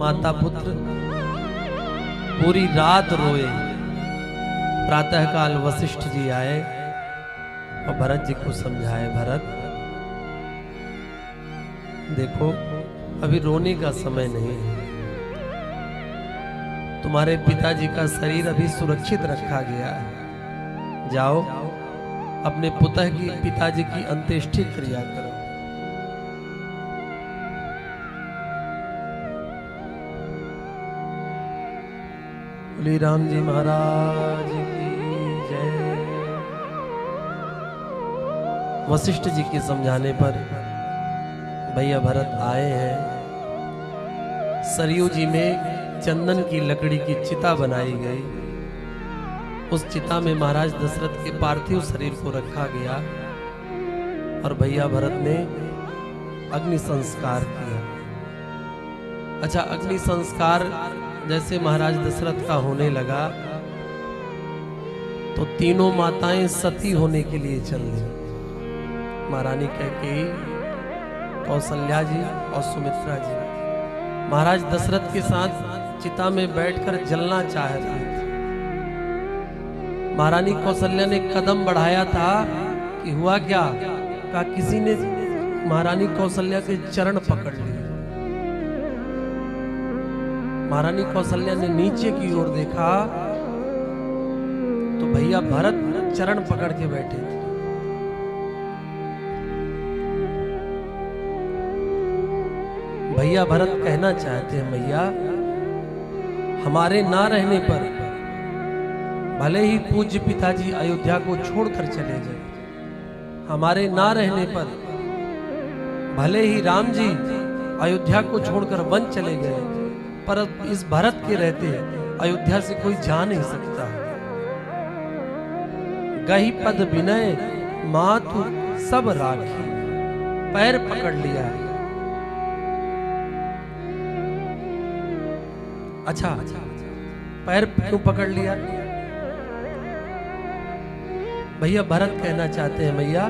माता पुत्र पूरी रात रोए। प्रातःकाल वशिष्ठ जी आए और भरत जी को समझाए, भरत देखो अभी रोने का समय नहीं है, तुम्हारे पिताजी का शरीर अभी सुरक्षित रखा गया है, जाओ अपने पुत्र की पिताजी की अंत्येष्टि क्रिया करो। बोली राम जी महाराज की जय। वशिष्ठ जी के समझाने पर भैया भरत आए हैं। सरयू जी में चंदन की लकड़ी की चिता बनाई गई। उस चिता में महाराज दशरथ के पार्थिव शरीर को रखा गया और भैया भरत ने अग्नि संस्कार किया। अच्छा, अग्नि संस्कार जैसे महाराज दशरथ का होने लगा तो तीनों माताएं सती होने के लिए चल दी। महारानी कैकेयी, कौशल्या जी और सुमित्रा जी महाराज दशरथ के साथ चिता में बैठकर जलना चाह रहे थे। महारानी कौशल्या ने कदम बढ़ाया था कि हुआ क्या, कहा किसी ने महारानी कौशल्या के चरण पकड़ लिए। महारानी कौशल्या ने नीचे की ओर देखा तो भैया भरत चरण पकड़ के बैठे थे। भैया भरत कहना चाहते हैं, भैया हमारे ना रहने पर भले ही पूज्य पिताजी अयोध्या को छोड़कर चले जाए, हमारे ना रहने पर भले ही राम जी अयोध्या को छोड़कर वन चले गए, पर इस भरत के रहते अयोध्या से कोई जा नहीं सकता। गही पद विनय मातु सब राखी, पैर पकड़ लिया। अच्छा, पैर क्यों पकड़ लिया? भैया भरत कहना चाहते हैं, भैया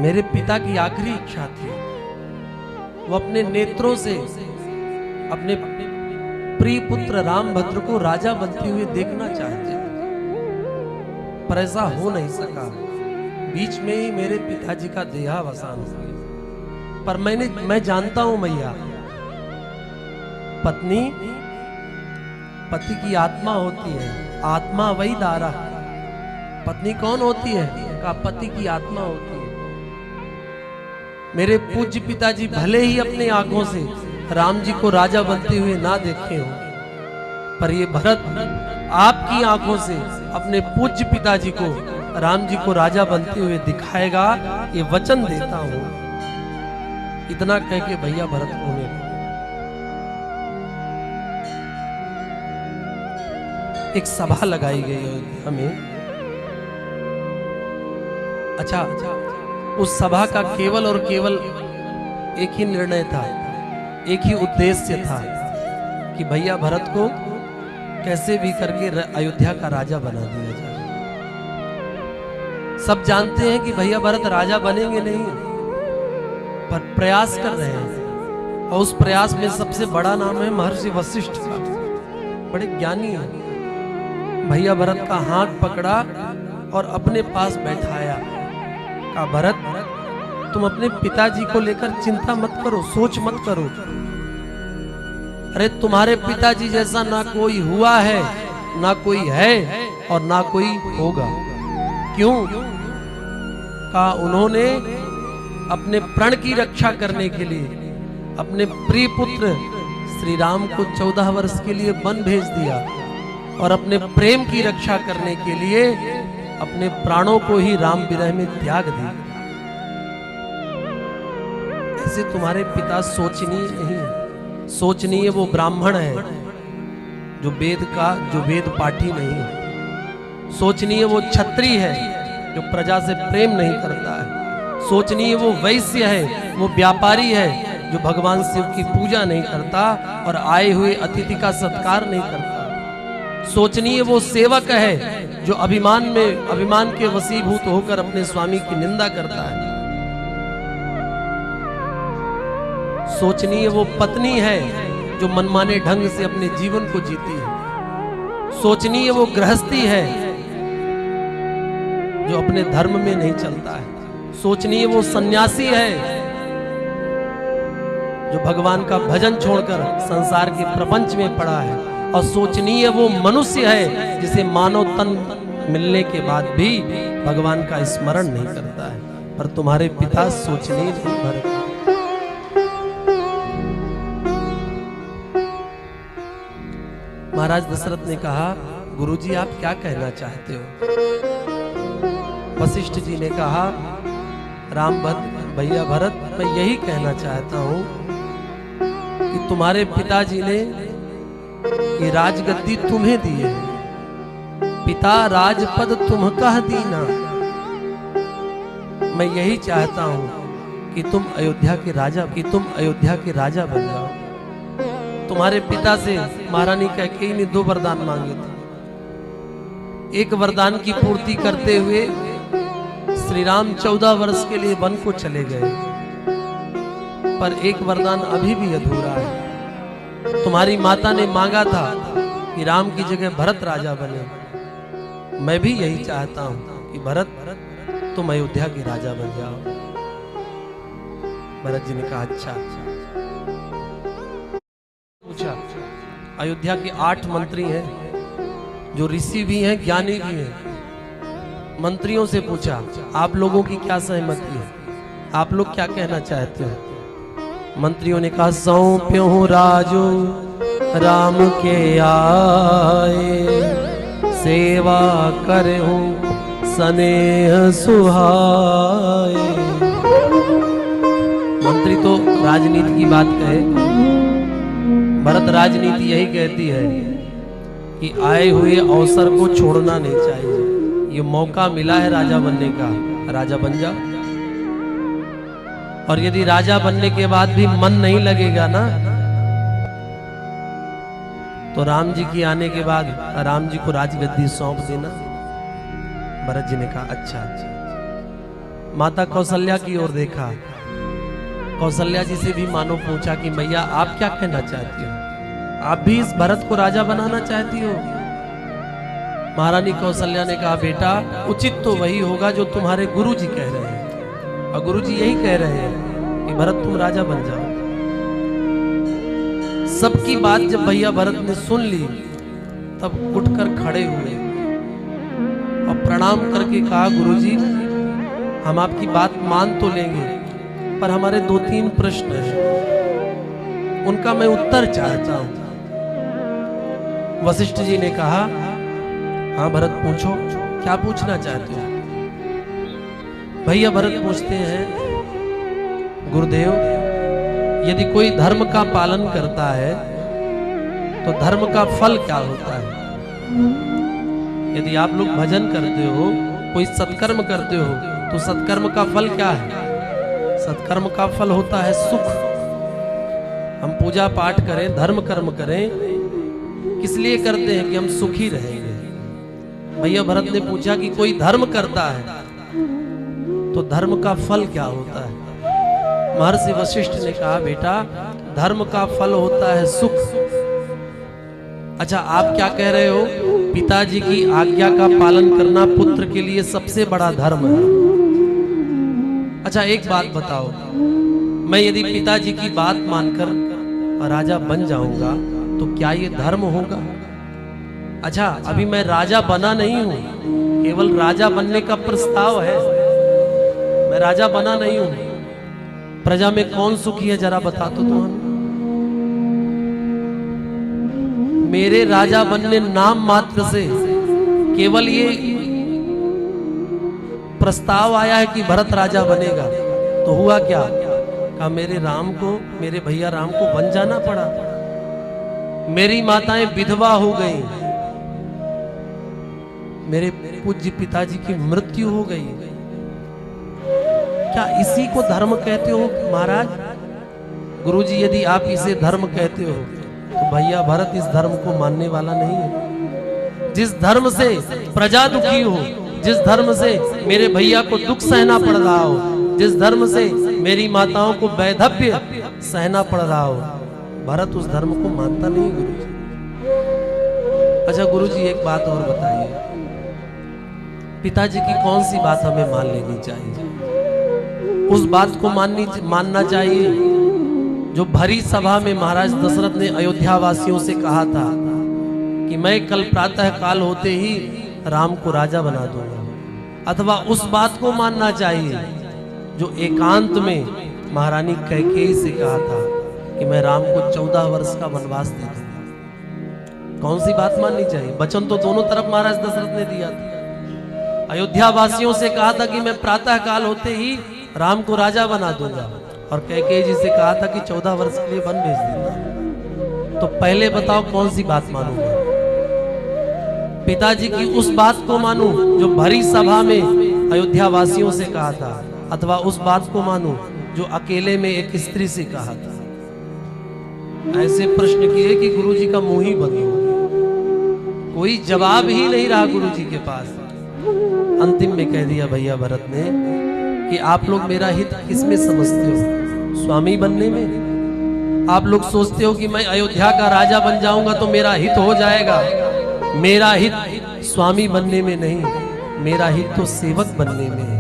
मेरे पिता की आखिरी इच्छा थी, वो अपने नेत्रों से अपने प्रिय पुत्र रामभद्र को राजा बनते हुए देखना चाहते थे, पर ऐसा हो नहीं सका। बीच में ही मेरे पिताजी का देहावसान हो गया। पर मैं जानता हूं भैया, पत्नी पति की आत्मा होती है, आत्मा वही दारा। पत्नी कौन होती है? का पति की आत्मा होती है। मेरे पूज्य पिताजी भले ही अपने आंखों से राम जी को राजा बनते हुए ना देखे हो, पर ये भरत आपकी आंखों से अपने पूज्य पिताजी को राम जी को राजा बनते हुए दिखाएगा, ये वचन देता हूं। इतना कह के भैया भरत रोने लगे। एक सभा लगाई गई अयोध्या में। अच्छा, उस सभा का केवल और केवल एक ही निर्णय था, एक ही उद्देश्य था कि भैया भरत को कैसे भी करके अयोध्या का राजा बना दिया जाए। सब जानते हैं कि भैया भरत राजा बनेंगे नहीं, पर प्रयास कर रहे हैं। और उस प्रयास में सबसे बड़ा नाम है महर्षि वशिष्ठ का, बड़े ज्ञानी हैं। भैया भरत का हाथ पकड़ा और अपने पास बैठाया, कहा भरत तुम अपने पिताजी को लेकर चिंता मत करो, सोच मत करो। अरे तुम्हारे पिताजी जैसा ना कोई हुआ है, ना कोई है और ना कोई होगा। क्यों? कहा उन्होंने अपने प्राण की रक्षा करने के लिए अपने प्रिय पुत्र श्री राम को 14 वर्ष के लिए वन भेज दिया और अपने प्रेम की रक्षा करने के लिए अपने प्राणों को ही राम विरह में त्याग दिया। ऐसे तुम्हारे पिता सोचनीय नहीं है। सोचनीय वो ब्राह्मण है जो वेद पाठी नहीं है। सोचनीय वो क्षत्रिय है जो प्रजा से प्रेम नहीं करता है। सोचनीय वो वैश्य है, वो व्यापारी है जो भगवान शिव की पूजा नहीं करता और आए हुए अतिथि का सत्कार नहीं करता। सोचनीय वो सेवक है जो अभिमान के वशीभूत होकर अपने स्वामी की निंदा करता है। सोचनीय वो पत्नी है जो मनमाने ढंग से अपने जीवन को जीती है। सोचनीय वो गृहस्थी है जो अपने धर्म में नहीं चलता है। सोचनीय वो सन्यासी है जो भगवान का भजन छोड़कर संसार के प्रपंच में पड़ा है। और सोचनीय वो मनुष्य है जिसे मानव तन मिलने के बाद भी भगवान का स्मरण नहीं करता है। पर तुम्हारे पिता सोचनीय भर। महाराज दशरथ ने कहा, गुरुजी आप क्या कहना चाहते हो? वशिष्ठ जी ने कहा, राम भैया भरत, मैं यही कहना चाहता हूं कि तुम्हारे पिताजी ने ये राजगद्दी तुम्हें दी है। पिता राजपद तुम कह दीना। मैं यही चाहता हूं कि तुम अयोध्या के राजा बन जाओ। तुम्हारे पिता से महारानी कैकेयी ने 2 वरदान मांगे थे। एक वरदान की पूर्ति करते हुए श्री राम 14 वर्ष के लिए वन को चले गए, पर एक वरदान अभी भी अधूरा है। तुम्हारी माता ने मांगा था कि राम की जगह भरत राजा बने। मैं भी यही चाहता हूं कि भरत तुम अयोध्या के राजा बन जाओ। भरत जी ने कहा, अच्छा। पूछा, अयोध्या के 8 मंत्री हैं जो ऋषि भी हैं, ज्ञानी भी हैं। मंत्रियों से पूछा, आप लोगों की क्या सहमति है? आप लोग क्या कहना चाहते हो? मंत्रियों ने कहा, सौंप्यो राजो राम के आए, सेवा करहूं स्नेह सुहाए। मंत्री तो राजनीति की बात कहे, भरत राजनीति यही कहती है कि आए हुए अवसर को छोड़ना नहीं चाहिए। ये मौका मिला है राजा बनने का, राजा बन जाओ। और यदि राजा बनने के बाद भी मन नहीं लगेगा ना, तो राम जी की आने के बाद राम जी को राजगद्दी सौंप देना। भरत जी ने कहा, अच्छा अच्छा। माता कौशल्या की ओर देखा। कौशल्या जी से भी मानो पूछा कि मैया आप क्या कहना चाहती हो? आप भी इस भरत को राजा बनाना चाहती हो? महारानी कौशल्या ने कहा, बेटा उचित तो वही होगा जो तुम्हारे गुरुजी कह रहे हैं। और गुरुजी यही कह रहे हैं कि भरत तुम राजा बन जाओ। सबकी बात जब भैया भरत ने सुन ली, तब उठकर खड़े हुए और प्रणाम करके कहा, गुरुजी हम आपकी बात मान तो लेंगे, पर हमारे 2-3 प्रश्न हैं, उनका मैं उत्तर चाहता हूं। वशिष्ठ जी ने कहा, हाँ भरत पूछो, क्या पूछना चाहते हो? भैया भरत पूछते हैं, गुरुदेव यदि कोई धर्म का पालन करता है तो धर्म का फल क्या होता है? यदि आप लोग भजन करते हो, कोई सत्कर्म करते हो, तो सत्कर्म का फल क्या है? सत्कर्म का फल होता है सुख। हम पूजा पाठ करें, धर्म कर्म करें, किस लिए करते हैं? कि हम सुखी रहेंगे। भैया भरत ने पूछा कि कोई धर्म करता है तो धर्म का फल क्या होता है? महर्षि वशिष्ठ ने कहा, बेटा धर्म का फल होता है सुख। अच्छा आप क्या कह रहे हो? पिताजी की आज्ञा का पालन करना पुत्र के लिए सबसे बड़ा धर्म है। अच्छा एक बात बताओ, मैं यदि पिताजी की बात मानकर राजा बन जाऊंगा तो क्या ये धर्म होगा? अच्छा अभी मैं राजा बना नहीं हूं, केवल राजा बनने का प्रस्ताव है, मैं राजा बना नहीं हूं। प्रजा में कौन सुखी है जरा बता तो तुम। मेरे राजा बनने नाम मात्र से केवल ये प्रस्ताव आया है कि भरत राजा बनेगा, तो हुआ क्या? कहा मेरे राम को, मेरे भैया राम को बन जाना पड़ा। मेरी माताएं विधवा हो गई, मेरे पूज्य पिताजी की मृत्यु हो गई। क्या इसी को धर्म कहते हो महाराज? गुरुजी यदि आप इसे धर्म कहते हो तो भैया भरत इस धर्म को मानने वाला नहीं है। जिस धर्म से प्रजा दुखी हो, जिस धर्म से मेरे भैया को दुख सहना पड़ रहा हो, जिस धर्म से मेरी माताओं को वैधव्य सहना पड़ रहा हो, भरत उस धर्म को मानता नहीं गुरुजी। अच्छा गुरुजी एक बात और बताइए, पिताजी की कौन सी बात हमें मान लेनी चाहिए? उस बात को मानना चाहिए जो भरी सभा में महाराज दशरथ ने अयोध्या वासियों से कहा था कि मैं कल प्रातः काल होते ही राम को राजा बना दूंगा, अथवा उस बात को मानना चाहिए जो एकांत में महारानी कैकेयी से कहा था कि मैं राम को 14 वर्ष का वनवास दे दूंगा? कौन सी बात माननी चाहिए? वचन तो दोनों तरफ महाराज दशरथ ने दिया था। अयोध्या वासियों से कहा था कि मैं प्रातः काल होते ही राम को राजा बना दूंगा, और कैकेयी जी से कहा था कि 14 वर्ष के लिए वन भेज देता। तो पहले बताओ कौन सी बात मानूंगा? पिताजी की उस बात को मानूं जो भरी सभा में अयोध्या वासियों से कहा था, अथवा उस बात को मानूं जो अकेले में एक स्त्री से कहा था? ऐसे प्रश्न किए कि गुरुजी का मुंह ही बंद हो गया, कोई जवाब ही नहीं रहा गुरुजी के पास। अंतिम में कह दिया भैया भरत ने कि आप लोग मेरा हित किसमें समझते हो? स्वामी बनने में? आप लोग सोचते हो कि मैं अयोध्या का राजा बन जाऊंगा तो मेरा हित हो जाएगा। मेरा हित स्वामी बनने में नहीं, मेरा हित तो सेवक बनने में है।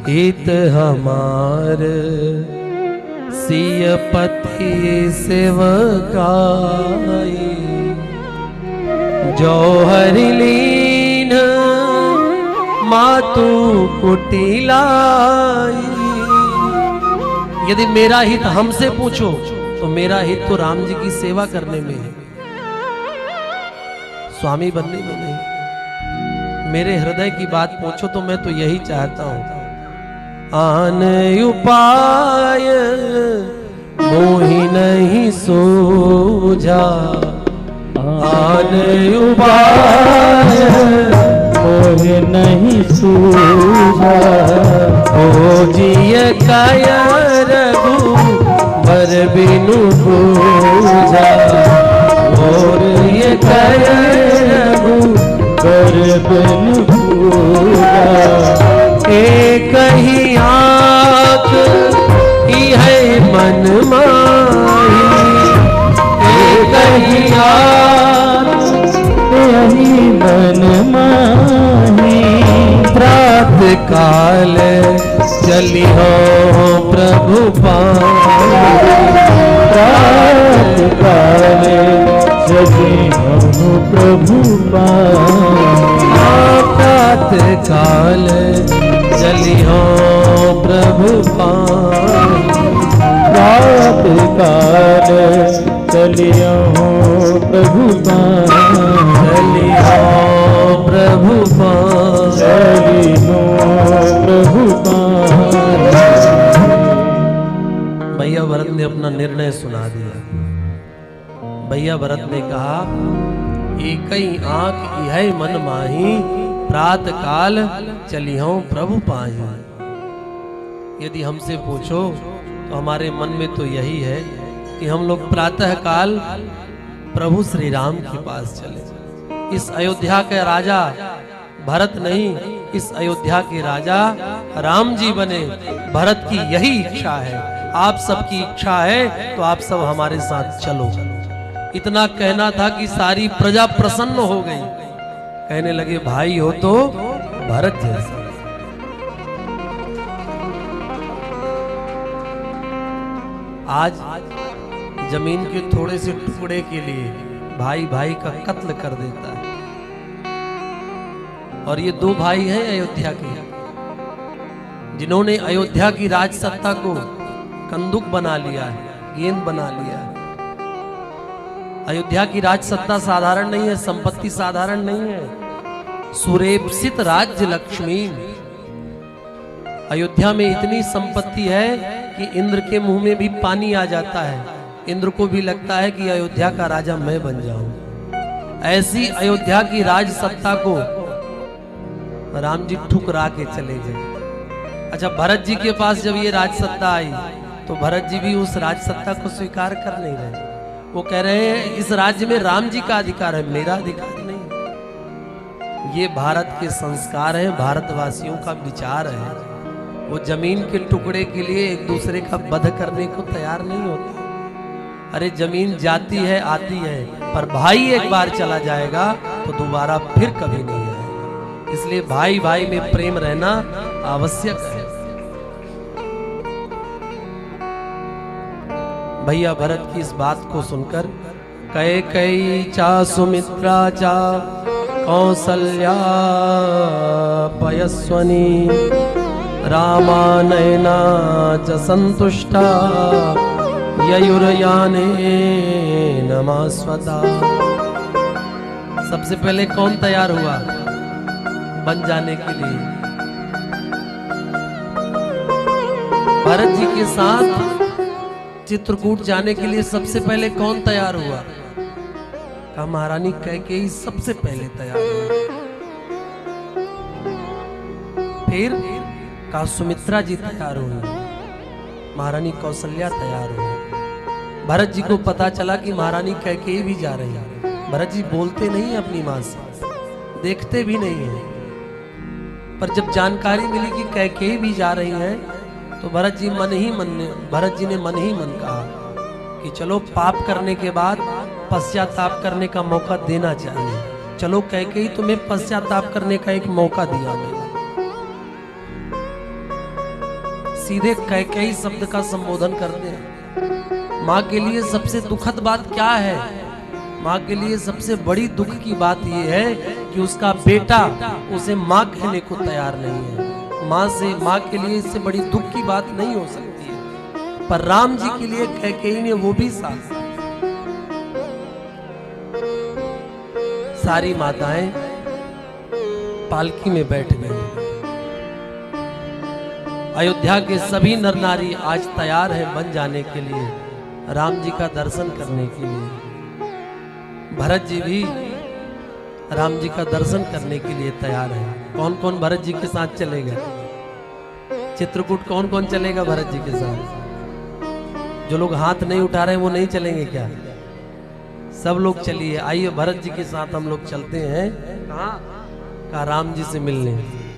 हित हमार सियपति सेवकाई, जो हरिलीन मातु कुटिलाई। यदि मेरा हित हमसे पूछो तो मेरा हित तो राम जी की सेवा करने में है, स्वामी बनने में नहीं। मेरे हृदय की बात पूछो तो मैं तो यही चाहता हूं, आन उपाय मोहि नहीं सूझा, आन उपाय मोहि नहीं सूझा। ओ जिय काय रघु बर बिनु पूजा, और ये काय रघु बर बिनु पूजा। एक ही आँख ही है मन माही, एक ही आँख यही मन माही। प्रात काल चली हो प्रभु पाई, प्रात काल चली हो प्रभु पाई। प्रात काल चली हो प्रभु पाई, प्रात काल चली हो प्रभु पाई। चली हो प्रभु पाई, चली हो प्रभु पाई। भैया भरत ने अपना निर्णय सुना दिया। भैया भरत ने कहा एक ही आंख यह मन माही, प्रात काल चली हो प्रभु पाई। यदि हमसे पूछो तो हमारे मन में तो यही है कि हम लोग प्रातः काल प्रभु श्री राम के पास चले। इस अयोध्या के राजा भरत नहीं, इस अयोध्या के राजा राम जी बने। भरत की यही इच्छा है, आप सबकी इच्छा है तो आप सब हमारे साथ चलो। इतना कहना था कि सारी प्रजा प्रसन्न हो गई, कहने लगे भाई हो तो भरत जैसा। आज जमीन के थोड़े से टुकड़े के लिए भाई भाई का कत्ल कर देता है। और ये दो भाई हैं अयोध्या के, जिन्होंने अयोध्या की राज सत्ता को कंदुक बना लिया है, गेंद बना लिया है। अयोध्या की राज सत्ता साधारण नहीं है, संपत्ति साधारण नहीं है। सुरेप्सित राज्य लक्ष्मी, अयोध्या में इतनी संपत्ति है कि इंद्र के मुंह में भी पानी आ जाता है। इंद्र को भी लगता है कि अयोध्या का राजा मैं बन जाऊं। ऐसी अयोध्या की राज सत्ता को राम जी ठुकरा के चले गए। अच्छा, भरत जी के पास जब ये राज सत्ता आई तो भरत जी भी उस राज सत्ता को स्वीकार कर नहीं रहे। वो कह रहे हैं इस राज्य में राम जी का अधिकार है, मेरा अधिकार नहीं। ये भारत के संस्कार हैं, भारतवासियों का विचार है। वो जमीन के टुकड़े के लिए एक दूसरे का वध करने को तैयार नहीं होते। अरे जमीन जाती है आती है, पर भाई एक बार चला जाएगा तो दोबारा फिर कभी नहीं आएगा। इसलिए भाई भाई में प्रेम रहना आवश्यक है। भैया भरत की इस बात को सुनकर कैकेयी चा सुमित्रा चा कौसल्या पयस्वनी रामानयना च संतुष्टा ययुर्याने नमास्वता। सबसे पहले कौन तैयार हुआ बन जाने के लिए? भरत जी के साथ चित्रकूट जाने के लिए सबसे पहले कौन तैयार हुआ? कहा महारानी कैकेयी सबसे पहले तैयार हुई। फिर कहा सुमित्रा जी तैयार हुई, महारानी कौशल्या तैयार हुई। भरत जी को पता चला कि महारानी कैकेयी भी जा रही है। भरत जी बोलते नहीं अपनी मां से, देखते भी नहीं है, पर जब जानकारी मिली कि कैकेयी भी जा रही है तो भरत जी ने मन ही मन कहा कि चलो पाप करने के बाद पश्चाताप करने का मौका देना चाहिए। चलो कैकेयी तुम्हें पश्चाताप करने का एक मौका दिया मैंने। सीधे कैकेयी शब्द का संबोधन करते हैं। माँ के लिए सबसे दुखद बात क्या है? माँ के लिए सबसे बड़ी दुख की बात यह है कि उसका बेटा उसे माँ कहने को तैयार नहीं है। माँ के लिए इससे बड़ी दुख की बात नहीं हो सकती है, पर राम जी के लिए कैकेयी ने वो भी साथ। सारी माताएं पालकी में बैठ गई। अयोध्या के सभी नर नारी आज तैयार है बन जाने के लिए, राम जी का दर्शन करने के लिए। भरत जी भी राम जी का दर्शन करने के लिए तैयार है। कौन कौन भरत जी के साथ चलेगा? चित्रकूट कौन कौन चलेगा भरत जी के साथ? जो लोग हाथ नहीं उठा रहे वो नहीं चलेंगे क्या? सब लोग चलिए, आइए भरत जी के साथ हम लोग चलते हैं। कहाँ? राम जी से मिलने।